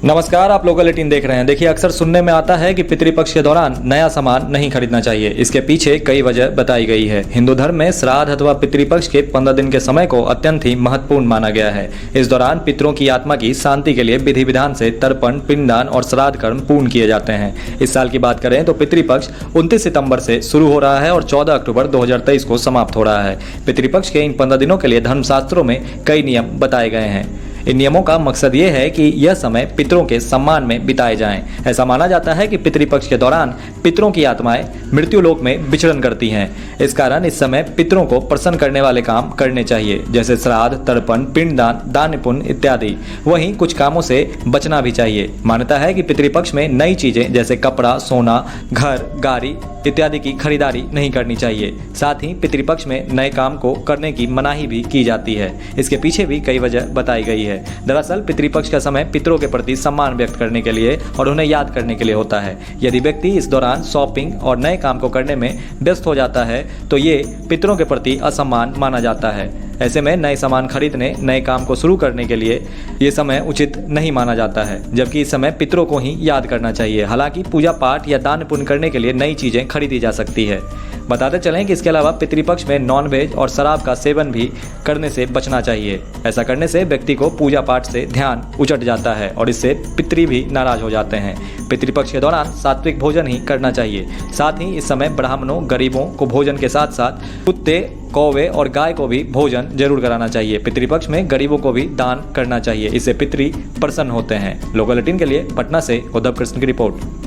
नमस्कार, आप लोकल 18 देख रहे हैं। देखिए, अक्सर सुनने में आता है कि पितृपक्ष के दौरान नया सामान नहीं खरीदना चाहिए। इसके पीछे कई वजह बताई गई है। हिंदू धर्म में श्राद्ध अथवा पितृपक्ष के 15 दिन के समय को अत्यंत ही महत्वपूर्ण माना गया है। इस दौरान पितरों की आत्मा की शांति के लिए विधि विधान से तर्पण, पिंडदान और श्राद्ध कर्म पूर्ण किए जाते हैं। इस साल की बात करें तो पितृपक्ष 29 सितंबर से शुरू हो रहा है और 14 अक्टूबर 2023 को समाप्त हो रहा है। पितृपक्ष के इन 15 दिनों के लिए धर्मशास्त्रों में कई नियम बताए गए हैं। इन नियमों का मकसद ये है कि यह समय पितरों के सम्मान में बिताए जाएं। ऐसा माना जाता है कि पितृपक्ष के दौरान पितरों की आत्माएं मृत्यु लोक में विचरण करती हैं। इस कारण इस समय पितरों को प्रसन्न करने वाले काम करने चाहिए, जैसे श्राद्ध, तर्पण, पिंडदान, दान पुण्य इत्यादि। वहीं कुछ कामों से बचना भी चाहिए। मान्यता है कि पितृपक्ष में नई चीजें जैसे कपड़ा, सोना, घर, गाड़ी इत्यादि की खरीदारी नहीं करनी चाहिए। साथ ही पितृपक्ष में नए काम को करने की मनाही भी की जाती है। इसके पीछे भी कई वजह बताई गई है। दरअसल पितृपक्ष का समय पितरों के प्रति सम्मान व्यक्त करने के लिए और उन्हें याद करने के लिए होता है। यदि व्यक्ति इस दौरान शॉपिंग और नए काम को करने में व्यस्त हो जाता है तो ये पितरों के प्रति असम्मान माना जाता है। ऐसे में नए सामान खरीदने, नए काम को शुरू करने के लिए ये समय उचित नहीं माना जाता है, जबकि इस समय पितरों को ही याद करना चाहिए। हालांकि पूजा पाठ या दान पुण्य करने के लिए नई चीजें खरीदी जा सकती है। बताते चलें कि इसके अलावा पितृपक्ष में नॉनवेज और शराब का सेवन भी करने से बचना चाहिए। ऐसा करने से व्यक्ति को पूजा पाठ से ध्यान उचट जाता है और इससे पितृ भी नाराज हो जाते हैं। पितृपक्ष के दौरान सात्विक भोजन ही करना चाहिए। साथ ही इस समय ब्राह्मणों, गरीबों को भोजन के साथ साथ कुत्ते, कौवे और गाय को भी भोजन जरूर कराना चाहिए। पितृपक्ष में गरीबों को भी दान करना चाहिए। इससे पितृ प्रसन्न होते हैं। लोकल 18 के लिए पटना से उद्धव कृष्ण की रिपोर्ट।